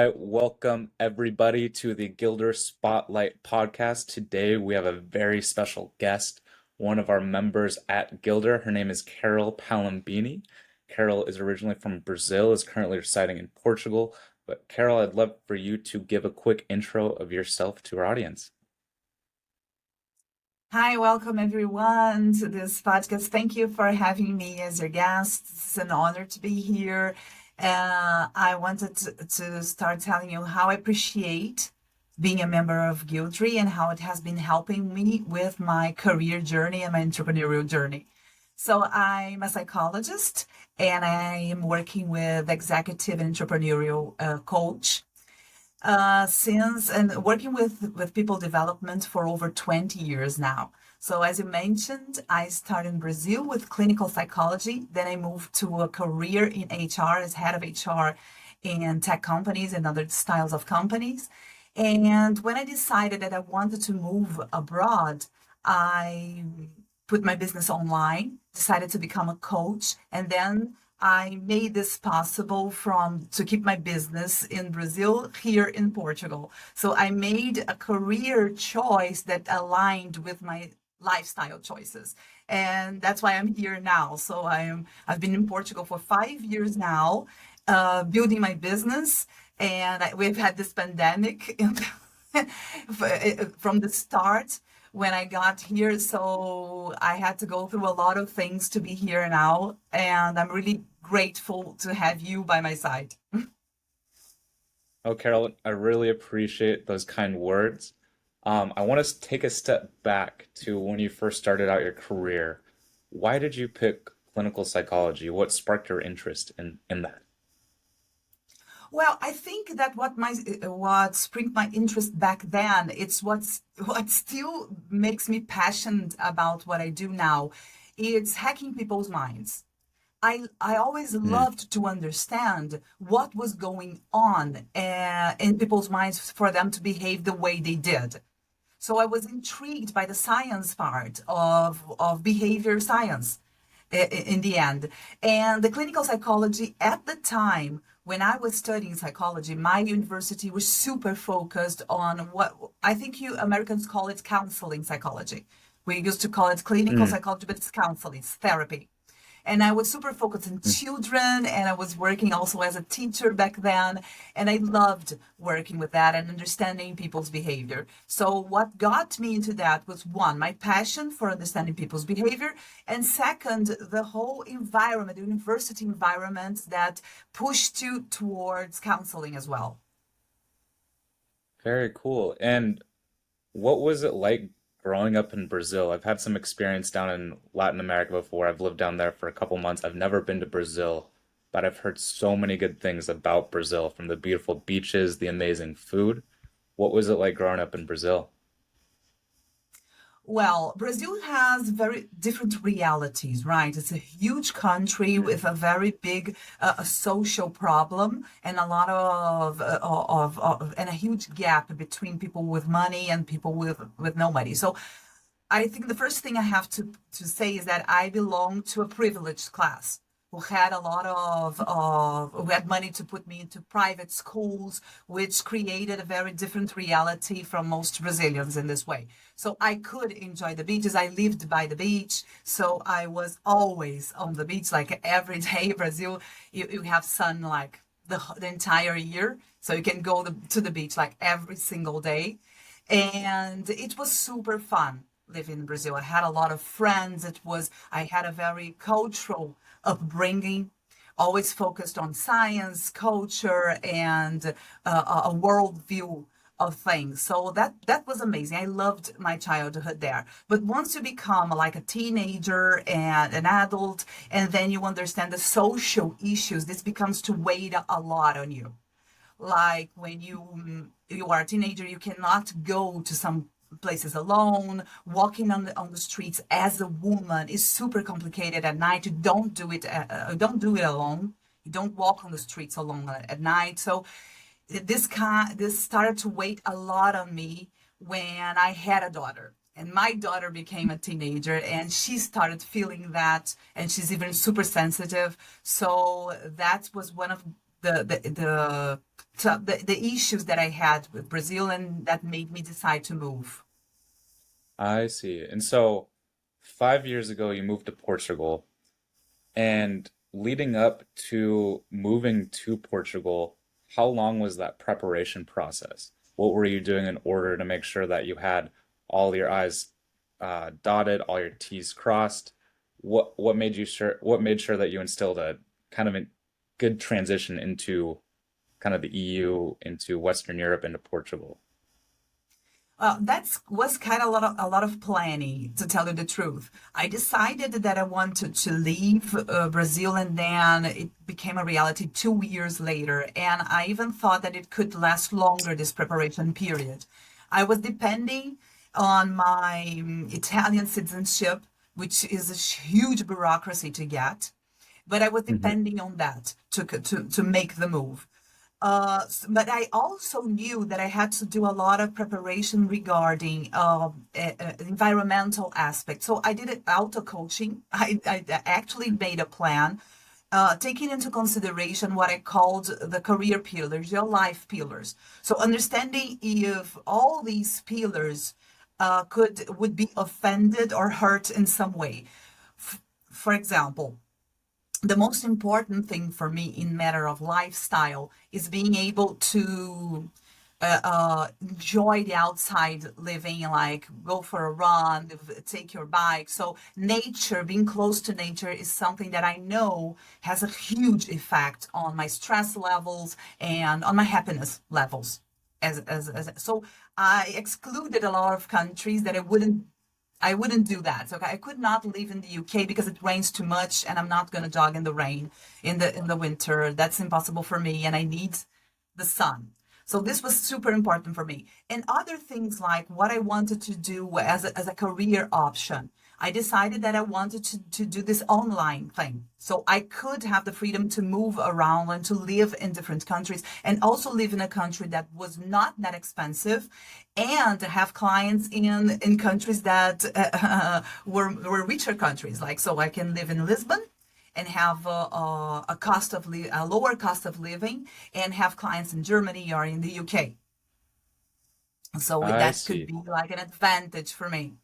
right, welcome everybody to the Gildre Spotlight podcast. Today we have a very special guest, one of our members at Gildre. Her name is Carol Palombini. Carol is originally from Brazil, is currently residing in Portugal. But Carol, I'd love for you to give a quick intro of yourself to our audience. Hi, welcome everyone to this podcast. Thank you for having me as your guest. It's an honor to be here. I wanted to start telling you how I appreciate being a member of Gildre and how it has been helping me with my career journey and my entrepreneurial journey. So I'm a psychologist and I am working with executive and entrepreneurial coach since and working with people development for over 20 years now. So as you mentioned, I started in Brazil with clinical psychology. Then I moved to a career in HR as head of HR in tech companies and other styles of companies. And when I decided that I wanted to move abroad, I put my business online, decided to become a coach, and then I made this possible from to keep my business in Brazil here in Portugal. So I made a career choice that aligned with my lifestyle choices. And that's why I'm here now. So I've been in Portugal for 5 years now, building my business. And we've had this pandemic from the start when I got here. So I had to go through a lot of things to be here now. And I'm really grateful to have you by my side. Oh, Carol, I really appreciate those kind words. I want to take a step back to when you first started out your career. Why did you pick clinical psychology? What sparked your interest in that? Well, I think that what springed my interest back then, it's what still makes me passionate about what I do now. It's hacking people's minds. I always Mm, loved to understand what was going on in people's minds for them to behave the way they did. So I was intrigued by the science part of behavior science in the end. And the clinical psychology at the time, when I was studying psychology, my university was super focused on what I think you Americans call it counseling psychology. We used to call it clinical mm, psychology, but it's counseling, it's therapy. And I was super focused on mm. children, and I was working also as a teacher back then. And I loved working with that and understanding people's behavior. So, what got me into that was one, my passion for understanding people's behavior. And second, the whole environment, the university environment that pushed you towards counseling as well. Very cool. And what was it like growing up in Brazil? I've had some experience down in Latin America before. I've lived down there for a couple months. I've never been to Brazil, but I've heard so many good things about Brazil, from the beautiful beaches, the amazing food. What was it like growing up in Brazil? Well, Brazil has very different realities, right? It's a huge country Mm, with a very big social problem and a lot and a huge gap between people with money and people with no money. So I think the first thing I have to say is that I belong to a privileged class who had a lot who had money to put me into private schools, which created a very different reality from most Brazilians in this way. So I could enjoy the beaches. I lived by the beach, so I was always on the beach, like every day. Brazil, you have sun like the entire year, so you can go to the beach like every single day, and it was super fun living in Brazil. I had a lot of friends. I had a very cultural upbringing, always focused on science, culture, and a worldview of things. So that was amazing. I loved my childhood there. But once you become like a teenager and an adult, and then you understand the social issues, this becomes to weigh a lot on you. Like when you are a teenager, you cannot go to some places alone. Walking on the streets as a woman is super complicated at night. You don't do it alone. You don't walk on the streets alone at night. So this started to weigh a lot on me when I had a daughter. And my daughter became a teenager and she started feeling that, and she's even super sensitive. So that was one of the the issues that I had with Brazil, and that made me decide to move. I see. And so 5 years ago, you moved to Portugal. And leading up to moving to Portugal, how long was that preparation process? What were you doing in order to make sure that you had all your I's dotted, all your T's crossed? What made sure that you instilled a kind of a good transition into kind of the EU, into Western Europe, into Portugal? That was kind of a lot of planning, to tell you the truth. I decided that I wanted to leave Brazil, and then it became a reality 2 years later. And I even thought that it could last longer, this preparation period. I was depending on my Italian citizenship, which is a huge bureaucracy to get, but I was Hmm. depending on that to make the move. But I also knew that I had to do a lot of preparation regarding environmental aspects. So I did auto coaching. I actually made a plan, taking into consideration what I called the career pillars, your life pillars. So understanding if all these pillars could would be offended or hurt in some way. For example, the most important thing for me in matter of lifestyle is being able to enjoy the outside living, like go for a run, take your bike. So nature, being close to nature, is something that I know has a huge effect on my stress levels and on my happiness levels. So I excluded a lot of countries that I wouldn't do that. So I could not live in the UK because it rains too much, and I'm not going to jog in the rain in the winter. That's impossible for me, and I need the sun. So this was super important for me. And other things like what I wanted to do as a career option. I decided that I wanted to do this online thing. So I could have the freedom to move around and to live in different countries, and also live in a country that was not that expensive, and have clients in countries that were richer countries. Like, so I can live in Lisbon and have a lower cost of living, and have clients in Germany or in the UK. So I that could see. be like an advantage for me.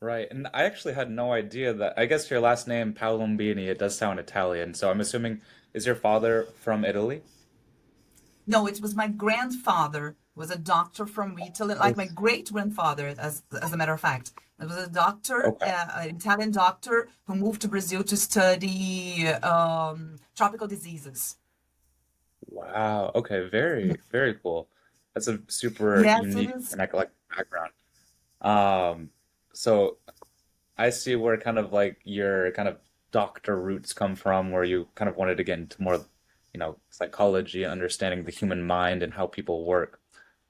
Right. And I actually had no idea that, I guess your last name, Palombini, it does sound Italian. So I'm assuming, is your father from Italy? No, it was my grandfather was a doctor from Italy, like my Yes. great grandfather, as a matter of fact. It was a doctor, Okay. an Italian doctor who moved to Brazil to study tropical diseases. Wow. Okay. Very, very cool. That's a super Yes, it unique is. and eclectic background. Um, so I see where kind of like your kind of doctor roots come from, where you kind of wanted to get into more, psychology, understanding the human mind and how people work.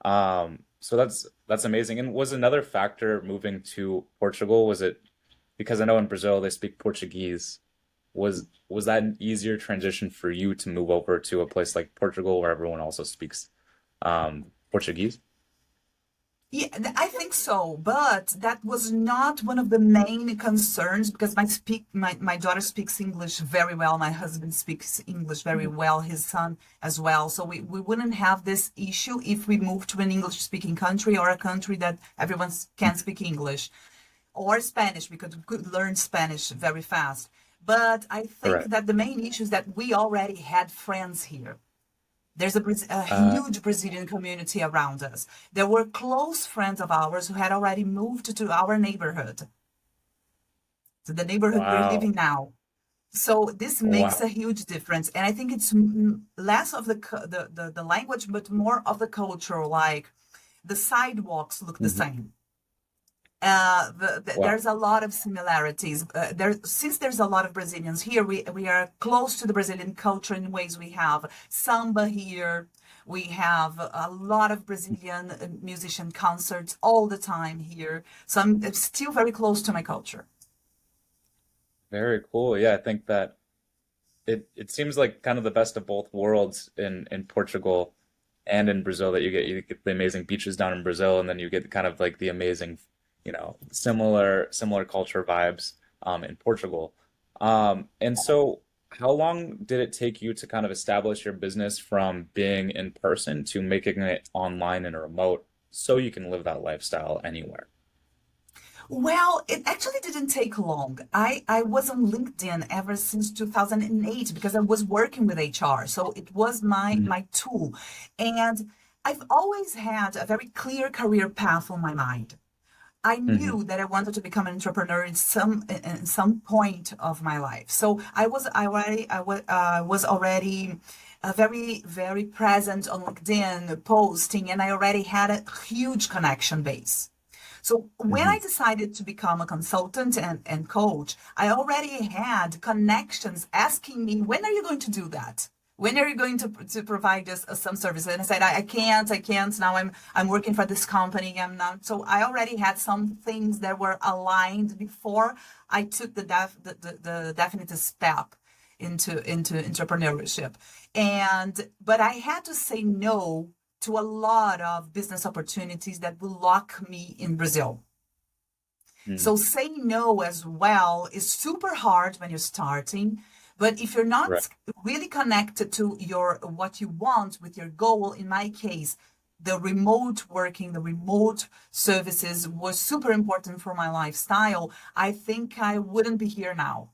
So that's amazing. And was another factor moving to Portugal, was it because I know in Brazil they speak Portuguese? Was that an easier transition for you to move over to a place like Portugal where everyone also speaks Portuguese? Yeah, I think so, but that was not one of the main concerns, because my daughter speaks English very well. My husband speaks English very Mhm. well, his son as well. So we wouldn't have this issue if we moved to an English speaking country, or a country that everyone can speak English or Spanish, because we could learn Spanish very fast. But I All think right. that the main issue is that we already had friends here. There's a Uh, huge Brazilian community around us. There were close friends of ours who had already moved to our neighborhood, to the neighborhood we're wow. living now. So this makes Wow. a huge difference. And I think it's less of the language, but more of the culture. Like, the sidewalks look the Mhm. same. Wow. There's a lot of similarities. Since there's a lot of Brazilians here, we are close to the Brazilian culture in ways. We have samba here. We have a lot of Brazilian musician concerts all the time here. So I'm still very close to my culture. Very cool. Yeah, I think that it seems like kind of the best of both worlds in Portugal and in Brazil, that you get the amazing beaches down in Brazil, and then you get kind of like the amazing, similar culture vibes in Portugal. And so how long did it take you to kind of establish your business from being in person to making it online and remote so you can live that lifestyle anywhere? Well, it actually didn't take long. I was on LinkedIn ever since 2008 because I was working with HR. So it was Mhm. my tool. And I've always had a very clear career path on my mind. I Hmm. knew that I wanted to become an entrepreneur in some point of my life. So I was already very present on LinkedIn posting, and I already had a huge connection base. So when Hmm. I decided to become a consultant and coach, I already had connections asking me, when are you going to do that? When are you going to provide us some services? And I said, I can't. Now I'm working for this company. I'm not. So I already had some things that were aligned before I took the definitive step into entrepreneurship. But I had to say no to a lot of business opportunities that will lock me in Brazil. Hmm. So saying no as well is super hard when you're starting. But if you're Right. not really connected to your what you want with your goal, in my case, the remote working, the remote services was super important for my lifestyle. I think I wouldn't be here now.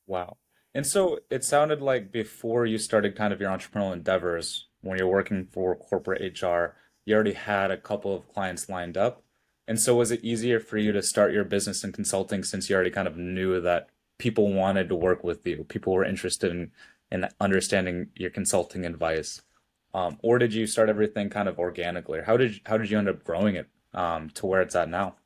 Wow. And so it sounded like before you started kind of your entrepreneurial endeavors, when you're working for corporate HR, you already had a couple of clients lined up. And so was it easier for you to start your business in consulting since you already kind of knew that people wanted to work with you, people were interested in understanding your consulting advice? Or did you start everything kind of organically? Or how did you end up growing it to where it's at now?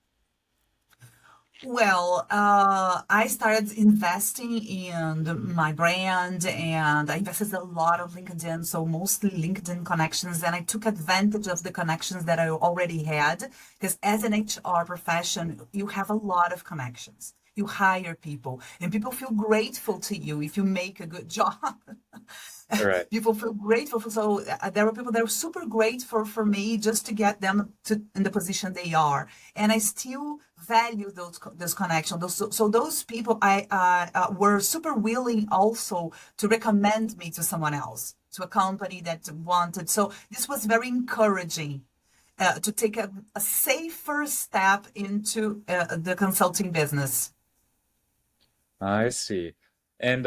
Well, I started investing in my brand and I invested a lot of LinkedIn, so mostly LinkedIn connections. And I took advantage of the connections that I already had because as an HR profession, you have a lot of connections. You hire people and people feel grateful to you if you make a good job. All right. People feel grateful for, so there were people that were super grateful for me just to get them to in the position they are, and I still value those connections. So those people I were super willing also to recommend me to someone else, to a company that wanted. So this was very encouraging to take a safer step into the consulting business. I see. And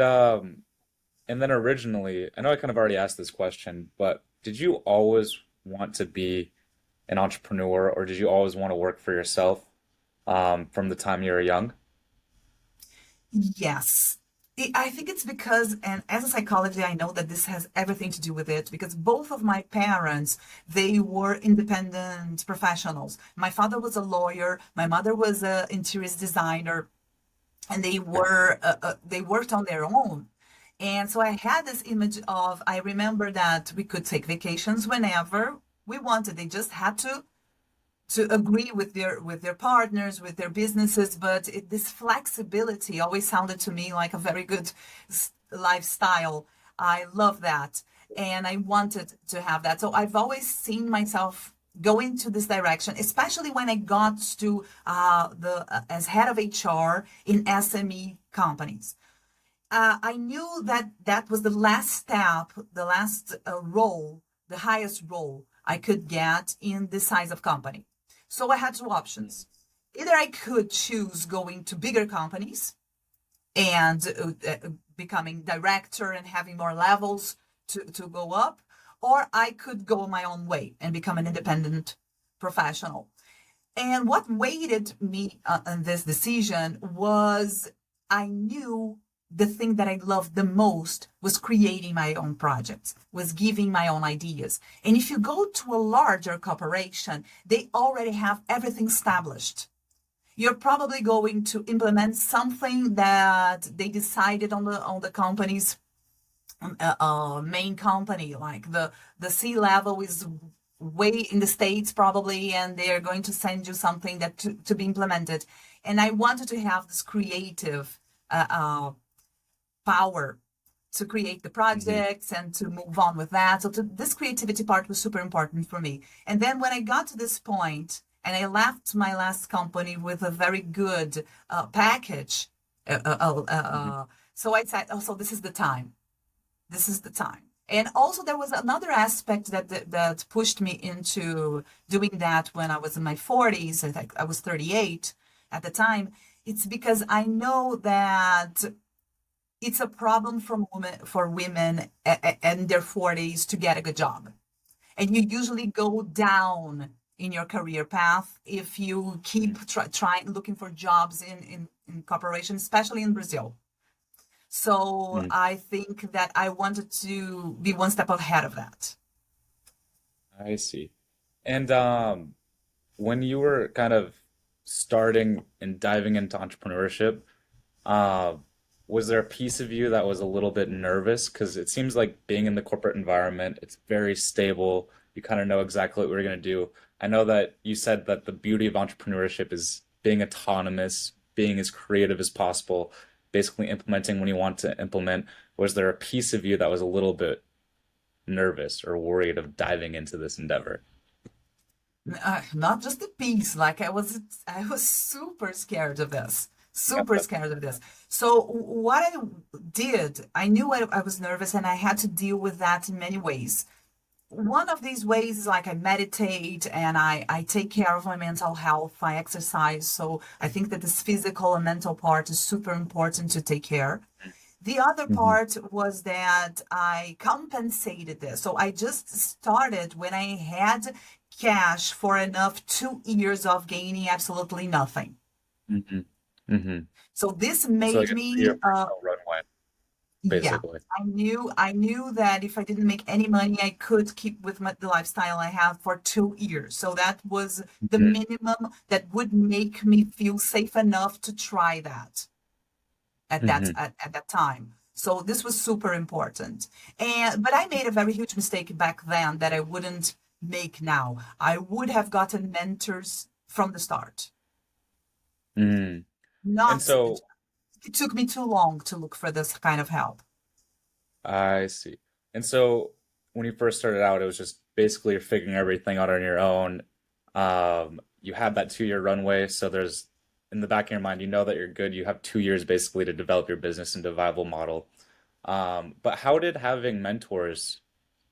and then originally, I know I kind of already asked this question, but did you always want to be an entrepreneur or did you always want to work for yourself from the time you were young? Yes. I think it's because, and as a psychologist, I know that this has everything to do with it because both of my parents, they were independent professionals. My father was a lawyer, my mother was an interior designer, and they worked on their own. And so I had this image of, I remember that we could take vacations whenever we wanted. They just had to agree with their partners, with their businesses, but this flexibility always sounded to me like a very good lifestyle. I love that, and I wanted to have that. So I've always seen myself go into this direction, especially when I got to the as head of HR in SME companies. I knew that that was the last step, the last role, the highest role I could get in this size of company. So I had two options. Either I could choose going to bigger companies and becoming director and having more levels to go up, or I could go my own way and become an independent professional. And what weighted me on this decision was I knew the thing that I loved the most was creating my own projects, was giving my own ideas. And if you go to a larger corporation, they already have everything established. You're probably going to implement something that they decided on the company's main company, like the C level is way in the States probably, and they're going to send you something that to be implemented. And I wanted to have this creative power to create the Hmm. projects and to move on with that. So this creativity part was super important for me. And then when I got to this point and I left my last company with a very good package, Uh, uh, uh, Hmm. so I said, oh, so this is the time. This is the time. And also there was another aspect that pushed me into doing that when I was in my 40s. I think I was 38 at the time. It's because I know that it's a problem for women in their 40s to get a good job. And you usually go down in your career path if you keep trying looking for jobs in corporations, especially in Brazil. So Hmm. I think that I wanted to be one step ahead of that. I see. And when you were kind of starting and diving into entrepreneurship, uh, was there a piece of you that was a little bit nervous? Because it seems like being in the corporate environment, it's very stable. You kind of know exactly what we're going to do. I know that you said that the beauty of entrepreneurship is being autonomous, being as creative as possible, basically implementing when you want to implement. Was there a piece of you that was a little bit nervous or worried of diving into this endeavor? Not just the piece, like I was super scared of this, super scared of this. So what I did, I knew I was nervous and I had to deal with that in many ways. One of these ways is like I meditate and I take care of my mental health. I exercise. So I think that this physical and mental part is super important to take care. The other Hmm. part was that I compensated this. So I just started when I had cash for enough 2 years of gaining absolutely nothing. Hmm. Hmm. So this So like made a 2 year me personal runway, yeah, basically. I knew that if I didn't make any money, I could keep with the lifestyle I have for 2 years. So that was the Hmm. minimum that would make me feel safe enough to try that Hmm. at that time. So this was super important. And but I made a very huge mistake back then that I wouldn't make now. I would have gotten mentors from the start. Hmm. And Not so it took me too long to look for this kind of help. I see. And so when you first started out, it was just basically you're figuring everything out on your own. You had that 2 year runway, so there's in the back of your mind, you know that you're good. You have 2 years basically to develop your business into a viable model. But how did having mentors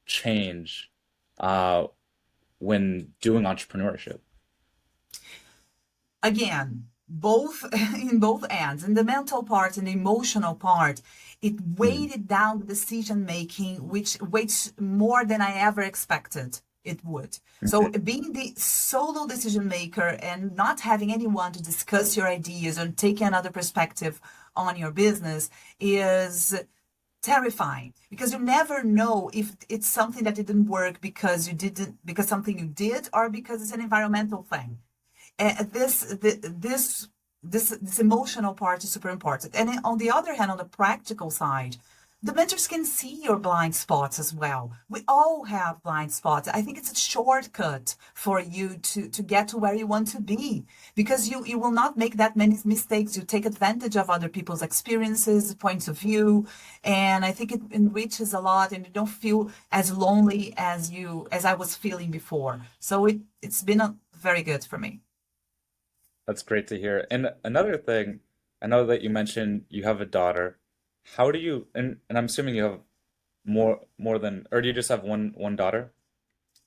change uh, when doing entrepreneurship? Again, both in both ends, in the mental part and the emotional part, it Mm. weighted down the decision making, which weighs more than I ever expected it would. So Mhm. being the solo decision maker and not having anyone to discuss your ideas and take another perspective on your business is terrifying because you never know if it's something that didn't work because you didn't because something you did or because it's an environmental thing. This emotional part is super important. And on the other hand, on the practical side, the mentors can see your blind spots as well. We all have blind spots. I think it's a shortcut for you to get to where you want to be because you will not make that many mistakes. You take advantage of other people's experiences, points of view, and I think it enriches a lot and you don't feel as lonely as I was feeling before. So it's been very good for me. That's great to hear. And another thing, I know that you mentioned you have a daughter. How do you, and I'm assuming you have more than, or do you just have one daughter?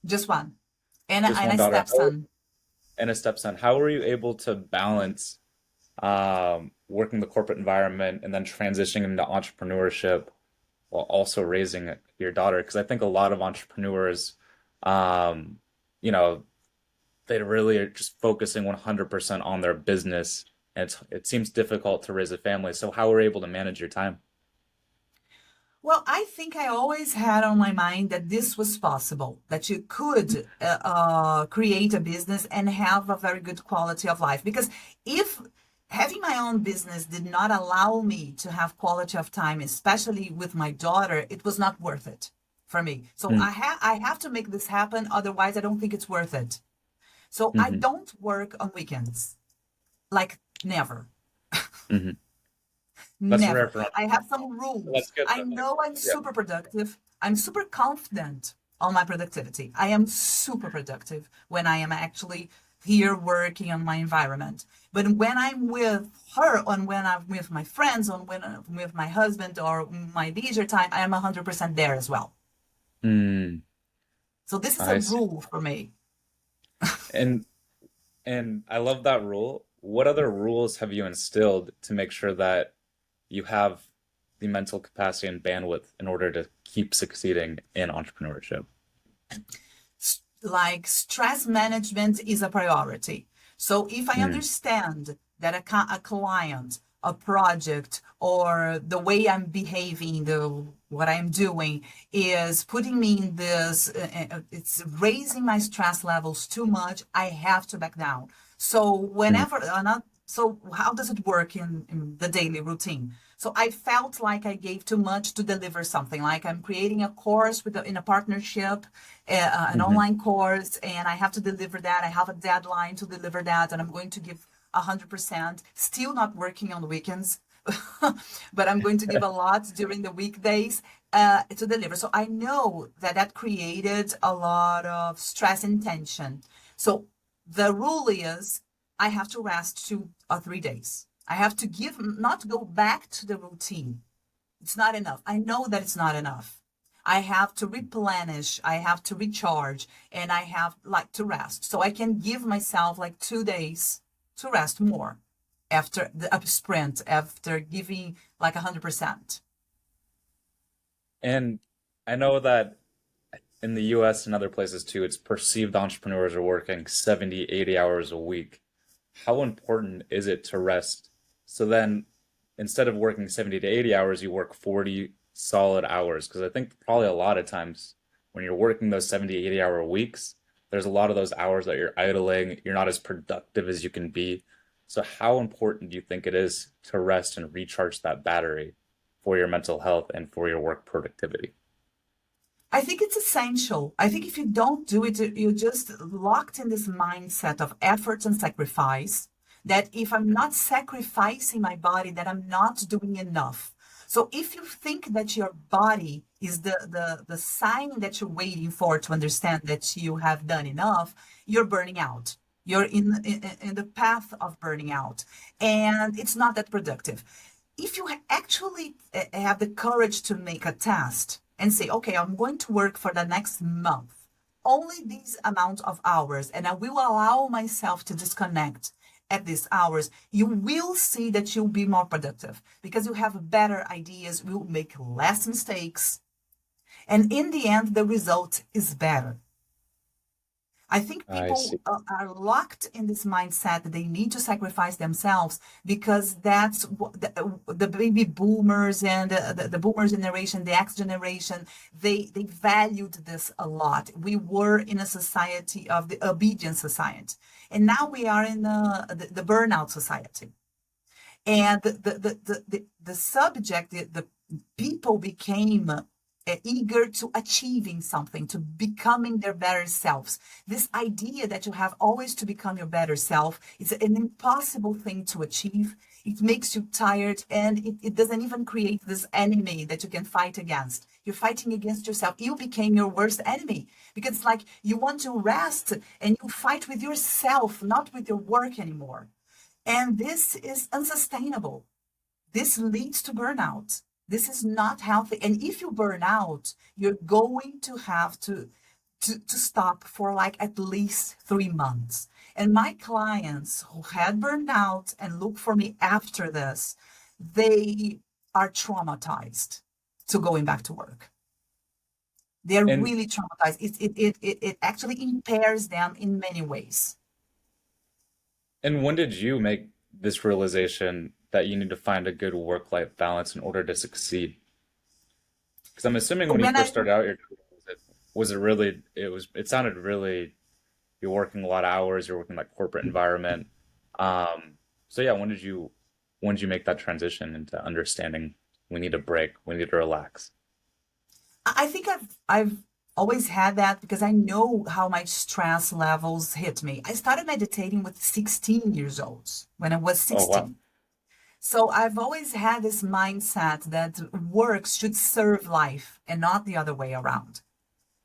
Just one. And Just and one a daughter. stepson. And a stepson. How were you able to balance working the corporate environment and then transitioning into entrepreneurship while also raising your daughter? Because I think a lot of entrepreneurs, um, you know, they really are just focusing 100% on their business, and it seems difficult to raise a family. So how were you able to manage your time? Well, I think I always had on my mind that this was possible, that you could create a business and have a very good quality of life. Because if having my own business did not allow me to have quality of time, especially with my daughter, it was not worth it for me. So Mm. I have to make this happen. Otherwise, I don't think it's worth it. So I Hmm. don't work on weekends, like never. Hmm. That's rare Never. for I have entrepreneurs. some rules. That's good I though. Like, know I'm yeah. super productive. I'm super confident on my productivity. I am super productive when I am actually here working on my environment. But when I'm with her, or when I'm with my friends, or when I'm with my husband or my leisure time, I am 100% there as well. Mm, So this is a I see. rule for me. And and I love that rule. What other rules have you instilled to make sure that you have the mental capacity and bandwidth in order to keep succeeding in entrepreneurship? Like stress management is a priority. So if I Mm, understand that a client, a project, or the way I'm behaving, the what I'm doing is putting me in this, it's raising my stress levels too much, I have to back down. So mm, whenever, so how does it work in the daily routine? So I felt like I gave too much to deliver something. Like I'm creating a course in a partnership, an mhm. online course, and I have to deliver that. I have a deadline to deliver that, and I'm going to give 100%. Still not working on the weekends, but I'm going to give a lot during the weekdays to deliver. So I know that that created a lot of stress and tension. So the rule is I have to rest 2 or 3 days. I have to give, not go back to the routine. It's not enough. I know that it's not enough. I have to replenish, I have to recharge, and I have like to rest. So I can give myself like 2 days to rest more after the up sprint, after giving like 100%. And I know that in the US and other places too, it's perceived entrepreneurs are working 70, 80 hours a week. How important is it to rest? So then instead of working 70 to 80 hours, you work 40 solid hours. Because I think probably a lot of times when you're working those 70, 80-hour weeks, there's a lot of those hours that you're idling, you're not as productive as you can be. So how important do you think it is to rest and recharge that battery for your mental health and for your work productivity? I think it's essential. I think if you don't do it, you're just locked in this mindset of effort and sacrifice. That if I'm not sacrificing my body, that I'm not doing enough. So if you think that your body is the sign that you're waiting for to understand that you have done enough, you're burning out. You're in the path of burning out. And it's not that productive. If you actually have the courage to make a test and say, okay, I'm going to work for the next month, only these amount of hours, and I will allow myself to disconnect at these hours, you will see that you'll be more productive because you have better ideas, you'll make less mistakes, and in the end, the result is better. I think I people see. are locked in this mindset that they need to sacrifice themselves because that's what the baby boomers and the boomer generation, the X generation, they valued this a lot. We were in a society of the obedience society, and now we are in the burnout society. And the subject, the people became eager to achieving something, to becoming their better selves. This idea that you have always to become your better self is an impossible thing to achieve. It makes you tired and it doesn't even create this enemy that you can fight against. You're fighting against yourself. You became your worst enemy because it's like you want to rest and you fight with yourself, not with your work anymore. And this is unsustainable. This leads to burnout. This is not healthy. And if you burn out, you're going to have to stop for like at least 3 months. And my clients who had burned out and look for me after this, they are traumatized to going back to work. They're And really traumatized. It actually impairs them in many ways. and when did you make this realization that you need to find a good work-life balance in order to succeed? Because I'm assuming when you When first I started out your career, was it really, it sounded really, you're working a lot of hours, you're working like corporate environment. So yeah, when did you make that transition into understanding we need a break, we need to relax? I think I've always had that because I know how my stress levels hit me. I started meditating with 16 years old when I was Oh wow. 16. So I've always had this mindset that work should serve life and not the other way around.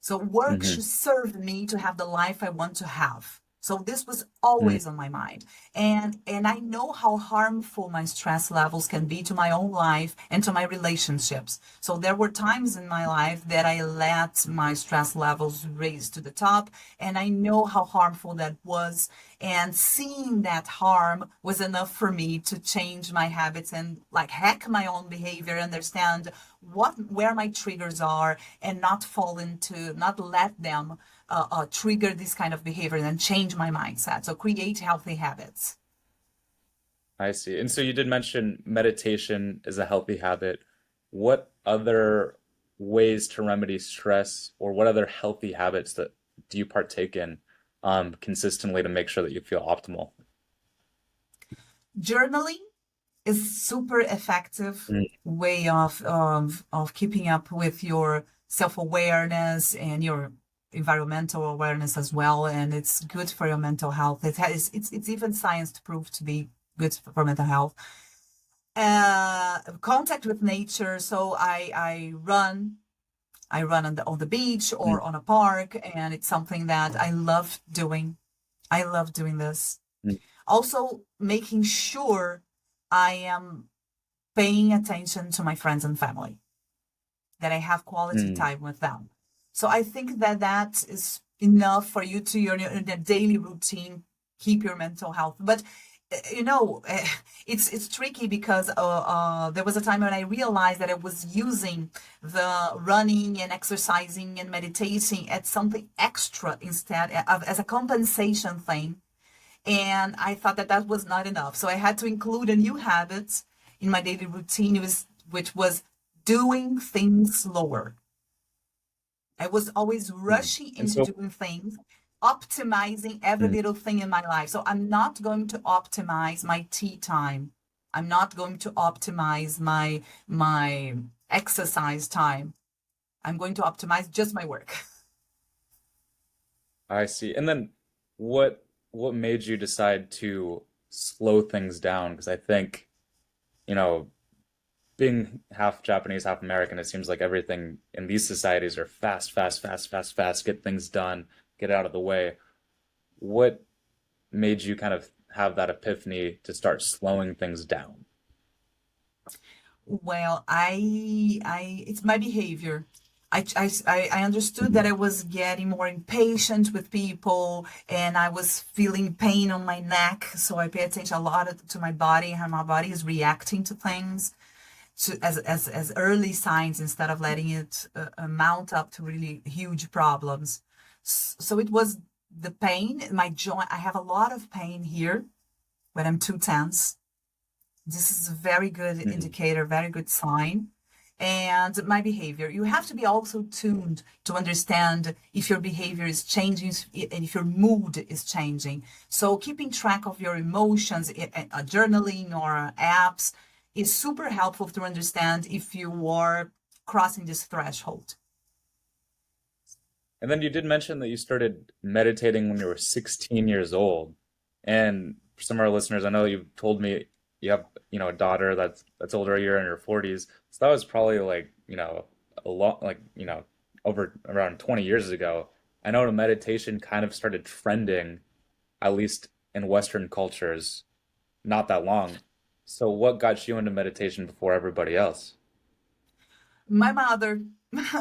So work Hmm. should serve me to have the life I want to have. So this was Mm, always on my mind. And I know how harmful my stress levels can be to my own life and to my relationships. So there were times in my life that I let my stress levels raise to the top, and I know how harmful that was. And seeing that harm was enough for me to change my habits and like hack my own behavior, understand where my triggers are, and not fall into, not let them trigger this kind of behavior and change my mindset. So create healthy habits. I see. And so you did mention meditation is a healthy habit. What other ways to remedy stress or what other healthy habits that do you partake in consistently to make sure that you feel optimal? Journaling is super effective Mm, way of keeping up with your self-awareness and your environmental awareness as well, and it's good for your mental health. It's even science to prove to be good for mental health. Contact with nature. So I run on the beach mm, or on a park, and it's something that I love doing. I love doing this. mm, Also, making sure I am paying attention to my friends and family, that I have quality mm. time with them. So I think that that is enough for you to your daily routine keep your mental health. But you know, it's tricky because there was a time when I realized that I was using the running and exercising and meditating as something extra instead of as a compensation thing, and I thought that that was not enough. So I had to include a new habit in my daily routine, which was doing things slower. I was always Mm. rushing And into so, doing things, optimizing every mm, little thing in my life. So I'm not going to optimize my tea time. I'm not going to optimize my exercise time. I'm going to optimize just my work. I see. And then what made you decide to slow things down? Because I think, you know, being half Japanese, half American, it seems like everything in these societies are fast, fast, fast, fast, fast, get things done, get out of the way. What made you kind of have that epiphany to start slowing things down? Well, it's my behavior. I understood that Mhm. I was getting more impatient with people, and I was feeling pain on my neck. So I pay attention a lot to my body, how my body is reacting to things, as early signs instead of letting it mount up to really huge problems. So it was the pain, my joint. I have a lot of pain here when I'm too tense. This is a very good Mhm. indicator, very good sign. And my behavior. You have to be also tuned to understand if your behavior is changing and if your mood is changing. So keeping track of your emotions, journaling or apps is super helpful to understand if you are crossing this threshold. And then you did mention that you started meditating when you were 16 years old. And for some of our listeners, I know you've told me you have, a daughter that's older, you're in your 40s. So that was probably like, a lot like, over around 20 years ago. I know the meditation kind of started trending, at least in Western cultures, not that long. So what got you into meditation before everybody else? My mother,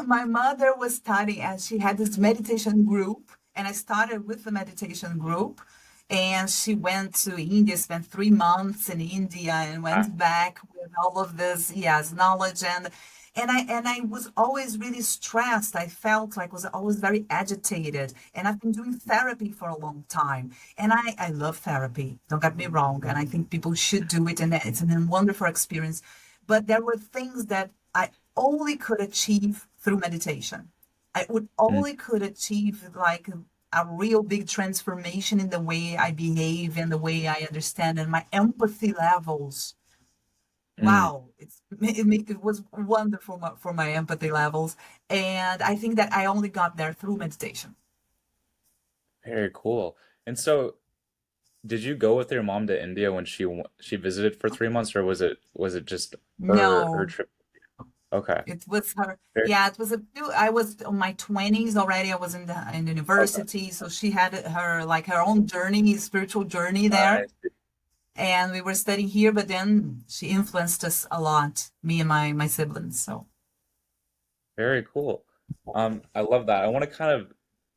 my mother was studying, and she had this meditation group, and I started with the meditation group. And she went to India, spent 3 months in India, and Ah, went back with all of this, yes, knowledge. And I was always really stressed. I felt like was always very agitated. And I've been doing therapy for a long time. And I love therapy. Don't get me wrong. And I think people should do it. And it's a wonderful experience. But there were things that I only could achieve through meditation. I would mm, only could achieve like a real big transformation in the way I behave and the way I understand and my empathy levels. mm. Wow, it was wonderful for my empathy levels, and I think that I only got there through meditation. Very cool. And so did you go with your mom to India when she visited for 3 months, or was it just her No, trip? Okay. It was her. Very, Yeah, it was a few. I was on my 20s already. I was in the okay. university, so she had her like her own journey, spiritual journey there, I see. and we were studying here. But then she influenced us a lot, me and my siblings. So Very cool. I love that. I want to kind of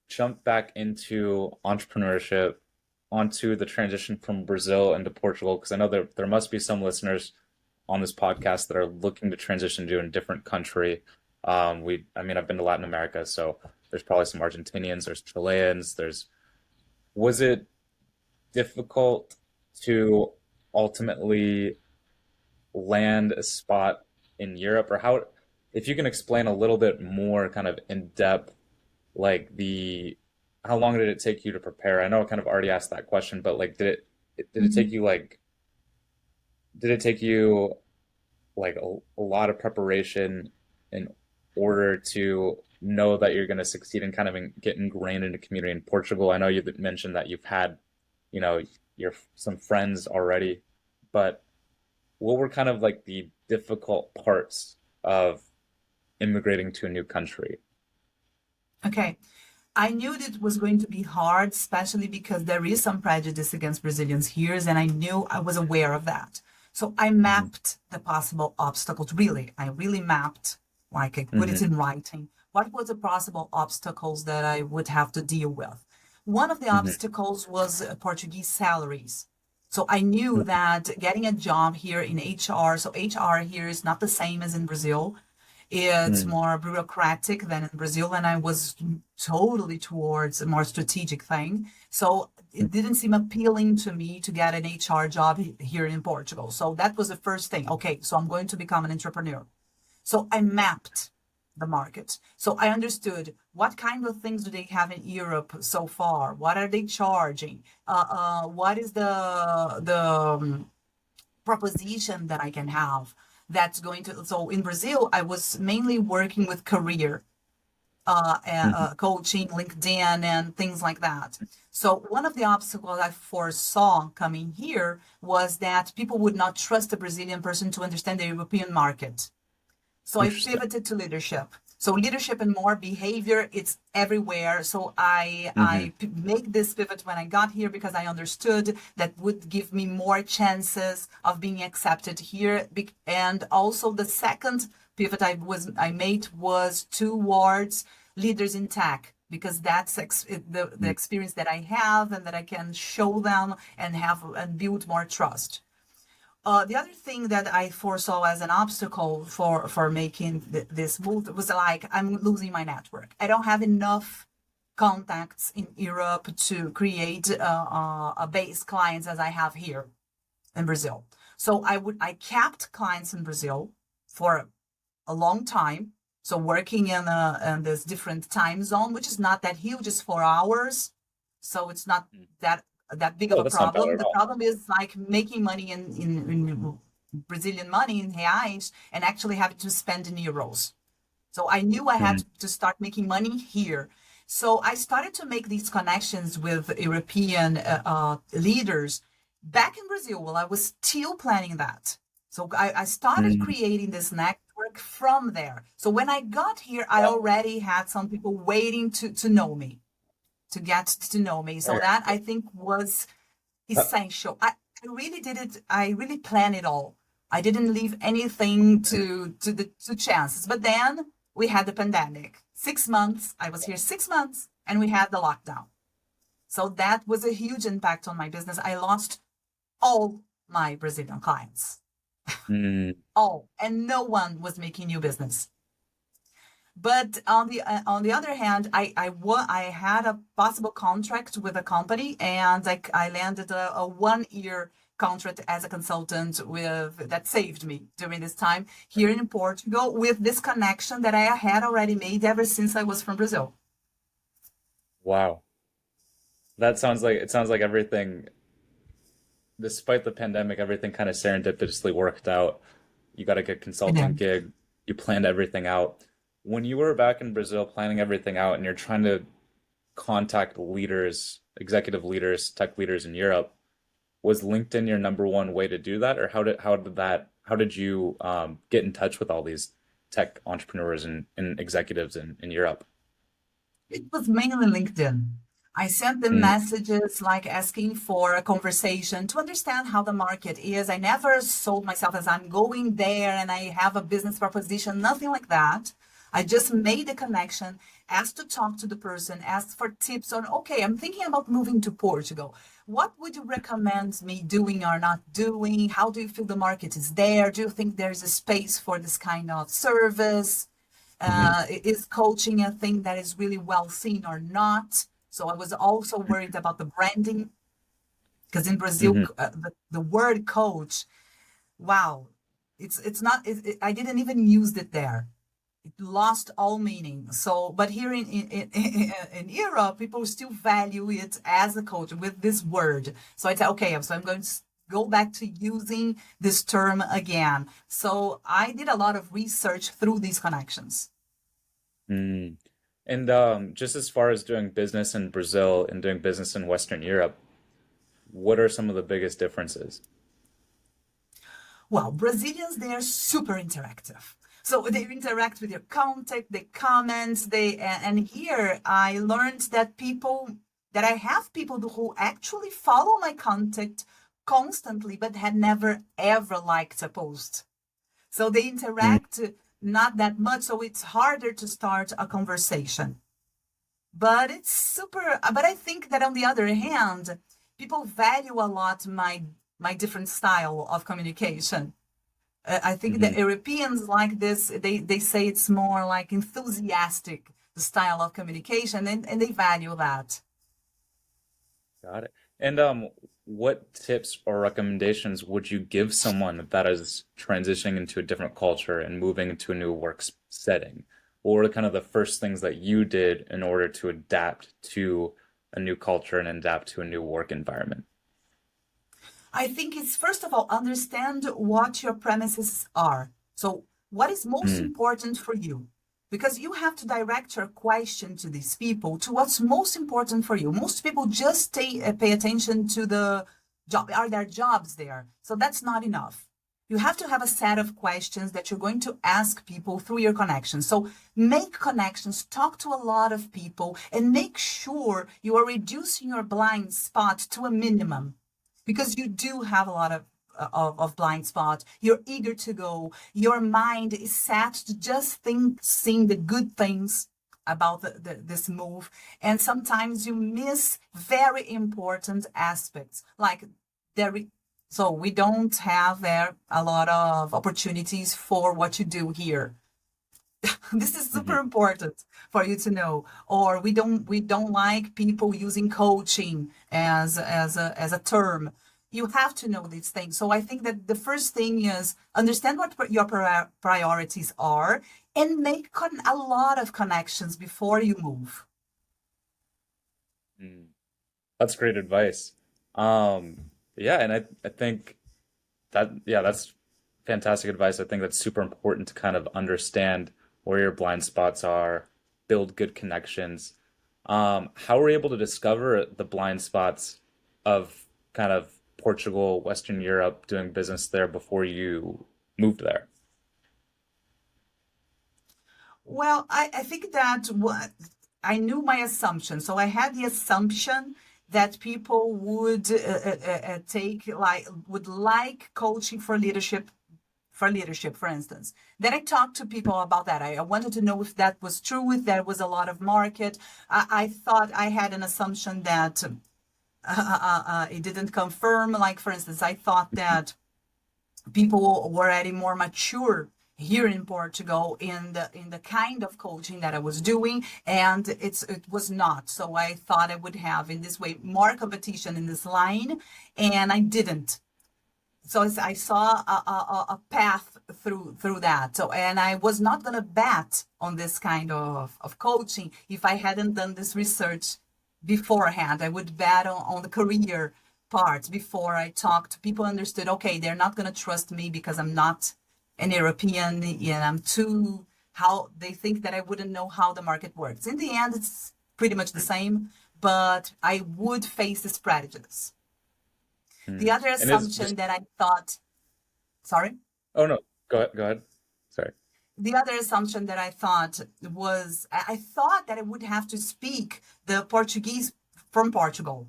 jump back into entrepreneurship, onto the transition from Brazil into Portugal, because I know there must be some listeners on this podcast that are looking to transition to a different country. I mean, I've been to Latin America, so there's probably some Argentinians, there's Chileans, was it difficult to ultimately land a spot in Europe, or how, if you can explain a little bit more kind of in depth, like how long did it take you to prepare? I know I kind of already asked that question, but like, did it take Mhm. you did it take you like a lot of preparation in order to know that you're going to succeed and kind of get ingrained in the community in Portugal? I know you mentioned that you've had, you know, your some friends already, but what were kind of like the difficult parts of immigrating to a new country? okay, I knew that it was going to be hard, especially because there is some prejudice against Brazilians here, and I knew I was aware of that. So I Hmm. mapped the possible obstacles. Really, I really mapped, like I put it Hmm. in writing. What were the possible obstacles that I would have to deal with? One of the Hmm. obstacles was Portuguese salaries. So I knew that getting a job here in HR, so HR here is not the same as in Brazil. It's Hmm. more bureaucratic than in Brazil, and I was totally towards a more strategic thing. So it didn't seem appealing to me to get an HR job here in Portugal. So that was the first thing. Okay, so I'm going to become an entrepreneur. So I mapped the market. So I understood what kind of things do they have in Europe so far? What are they charging? What is the proposition that I can have that's going to. So in Brazil, I was mainly working with career Hmm. coaching, LinkedIn, and things like that. So one of the obstacles I foresaw coming here was that people would not trust a Brazilian person to understand the European market. So I Interesting. pivoted to leadership. So leadership and more behavior, it's everywhere. So I Hmm. I make this pivot when I got here because I understood that would give me more chances of being accepted here. And also the second pivot I made was towards leaders in tech because that's the experience that I have and that I can show them and have and build more trust. The other thing that I foresaw as an obstacle for making this move was like I'm losing my network. I don't have enough contacts in Europe to create a base clients as I have here in Brazil. So I kept clients in Brazil for a long time. So working in this different time zone, which is not that huge, it's 4 hours. So it's not that that big of Oh, a that's not bad problem. at The all. problem is like making money in Brazilian money in reais and actually having to spend in euros. So I knew I had Hmm. to start making money here. So I started to make these connections with European leaders back in Brazil while I was still planning that. So I started Hmm. creating this network from there. So when I got here, I Wow. already had some people waiting to know me, to get to know me. So Very that I cool. think was Uh, essential. I really did it. I really planned it all. I didn't leave anything to chances. But then we had the pandemic. 6 months. I was here 6 months, and we had the lockdown. So that was a huge impact on my business. I lost all my Brazilian clients, mm, all, and no one was making new business. But on the other hand, I had a possible contract with a company, and I landed a 1 year contract as a consultant with that saved me during this time here in Portugal with this connection that I had already made ever since I was from Brazil. wow. That sounds like it sounds like everything, despite the pandemic, everything kind of serendipitously worked out. You got a good consulting And gig, you planned everything out. When you were back in Brazil planning everything out and you're trying to contact leaders, executive leaders, tech leaders in Europe, was LinkedIn your number one way to do that, or how did you get in touch with all these? tech entrepreneurs and executives in Europe? It was mainly LinkedIn. I sent them Mm, messages like asking for a conversation to understand how the market is. I never sold myself as I'm going there and I have a business proposition, nothing like that. I just made a connection, asked to talk to the person, asked for tips on, okay, I'm thinking about moving to Portugal. What would you recommend me doing or not doing? How do you feel the market is there? Do you think there's a space for this kind of service? hmm Is coaching a thing that is really well seen or not? So I was also worried about the branding because in Brazil, hmm the word coach, wow, it's not. I didn't even use it there. It lost all meaning. So, but here in Europe, people still value it as a coach with this word. So I said, okay, so I'm going to go back to using this term again. So I did a lot of research through these connections. Mm. And just as far as doing business in Brazil and doing business in Western Europe, what are some of the biggest differences? Well, Brazilians, they are super interactive. So they interact with your contact, they comment, and here I learned that that I have people who actually follow my contact constantly, but had never ever liked a post. So they Mm, interact not that much, so it's harder to start a conversation. But it's super, but I think that on the other hand, people value a lot my different style of communication. I think the hmm Europeans like this. They say it's more like enthusiastic style of communication, and they value that. Got it. And what tips or recommendations would you give someone that is transitioning into a different culture and moving into a new setting? What were kind of the first things that you did in order to adapt to a new culture and adapt to a new work environment? I think it's first of all understand what your premises are. So what is most Mm, important for you? Because you have to direct your question to these people to what's most important for you. Most people just pay attention to the job. Are there jobs there? So that's not enough. You have to have a set of questions that you're going to ask people through your connections. So make connections, talk to a lot of people, and make sure you are reducing your blind spot to a minimum because you do have a lot of blind spots. You're eager to go. Your mind is set to just think, seeing the good things about this move. And sometimes you miss very important aspects, like there. So we don't have there a lot of opportunities for what you do here. This is super hmm important for you to know. Or we don't like people using coaching as a term. You have to know these things. So I think that the first thing is understand what your priorities are and make a lot of connections before you move. mm. That's great advice. Yeah, and I think yeah, that's fantastic advice. I think that's super important to kind of understand where your blind spots are, build good connections. How were you able to discover the blind spots of kind of Portugal, Western Europe, doing business there before you moved there? Well, I think that what I knew my assumption. So I had the assumption that people would like coaching for leadership, for instance. Then I talked to people about that. I wanted to know if that was true, if there was a lot of market. I thought I had an assumption that it didn't confirm. Like, for instance, I thought that people were already more mature here in Portugal in the kind of coaching that I was doing, and it was not. So I thought I would have in this way more competition in this line, and I didn't. So I saw a path through that. So and I was not gonna bet on this kind of coaching if I hadn't done this research beforehand. I would bet on the career part before I talked. People understood, okay, they're not gonna trust me because I'm not an European and I'm too how they think that I wouldn't know how the market works. In the end, it's pretty much the same, but I would face this prejudice. The Hmm. other And is assumption just that I thought, sorry? oh no, go ahead, go ahead. Sorry. the other assumption that I thought was I thought that I would have to speak the Portuguese from Portugal,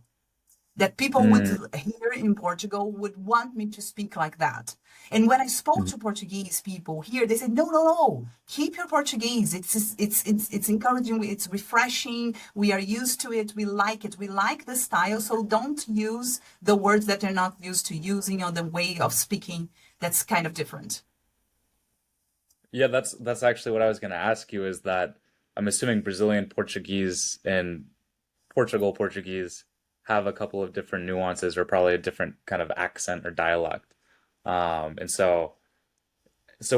that people would Mm, here in Portugal would want me to speak like that. And when I spoke mhm. to Portuguese people here, they said, "No, no, no, keep your Portuguese. It's encouraging. It's refreshing. We are used to it. We like it. We like the style. So don't use the words that they're not used to using or the way of speaking that's kind of different." Yeah, that's actually what I was going to ask you is that I'm assuming Brazilian Portuguese and Portugal Portuguese have a couple of different nuances or probably a different kind of accent or dialect. And so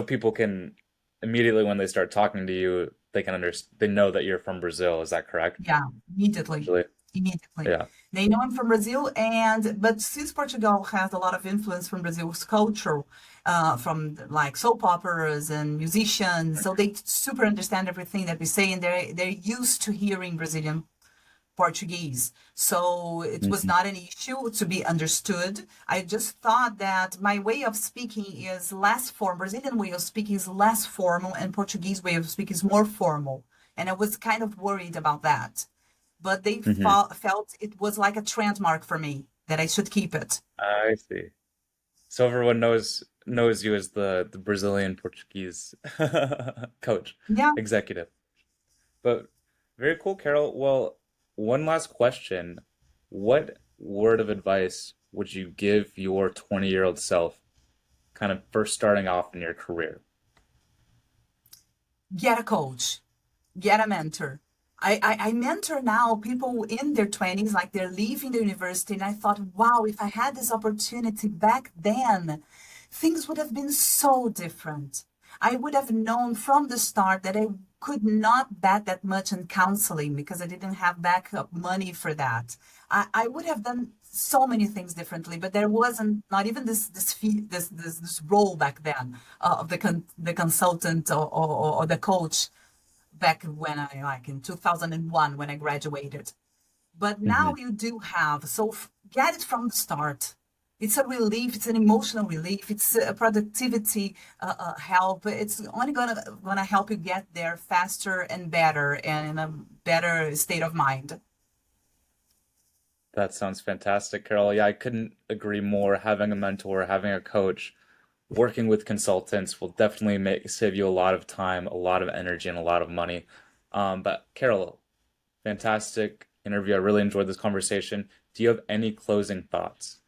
people can immediately when they start talking to you, they can understand they know that you're from Brazil. Is that correct? Yeah, immediately. Usually. Immediately. Yeah. They know I'm from Brazil, and but since Portugal has a lot of influence from Brazil's culture, from like soap operas and musicians, so they super understand everything that we say, and they're used to hearing Brazilian Portuguese. So it was Mhm. not an issue to be understood. I just thought that my way of speaking is less formal. Brazilian way of speaking is less formal, and Portuguese way of speaking is more formal. And I was kind of worried about that. But they Mhm. felt it was like a trademark for me that I should keep it. I see. So everyone knows you as the Brazilian Portuguese coach, Yeah. executive. But very cool, Carol. Well, one last question. What word of advice would you give your 20-year-old self kind of first starting off in your career? Get a coach, get a mentor. I mentor now people in their 20s, like they're leaving the university. And I thought, wow, if I had this opportunity back then, things would have been so different. I would have known from the start that I could not bet that much on counseling because I didn't have backup money for that. I would have done so many things differently, but there wasn't not even this role back then of the consultant or the coach back when I like in 2001 when I graduated. But now Hmm. you do have, so get it from the start. It's a relief. It's an emotional relief. It's a productivity help. It's only gonna help you get there faster and better and in a better state of mind. That sounds fantastic, Carol. Yeah, I couldn't agree more. Having a mentor, having a coach, working with consultants will definitely make save you a lot of time, a lot of energy, and a lot of money. But Carol, fantastic interview. I really enjoyed this conversation. Do you have any closing thoughts?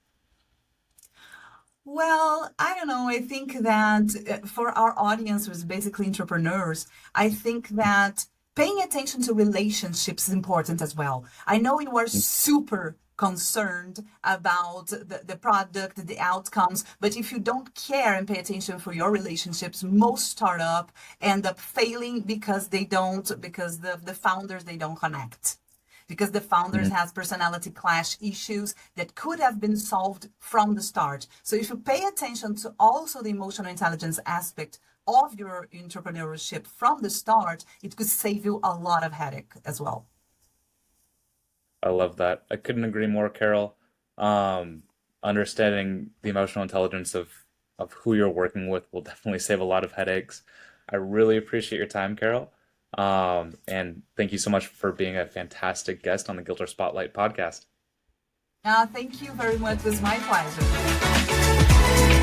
Well, I don't know. I think that for our audience, who's basically entrepreneurs, I think that paying attention to relationships is important as well. I know you are super concerned about the product, the outcomes, but if you don't care and pay attention for your relationships, most startup end up failing because because the founders, they don't connect because the founders Mhm. has personality clash issues that could have been solved from the start. So if you pay attention to also the emotional intelligence aspect of your entrepreneurship from the start, it could save you a lot of headache as well. I love that. I couldn't agree more, Carol. Um, Understanding the emotional intelligence of who you're working with will definitely save a lot of headaches. I really appreciate your time, Carol. And thank you so much for being a fantastic guest on the Gildre Spotlight podcast. Thank you very much. It was my pleasure.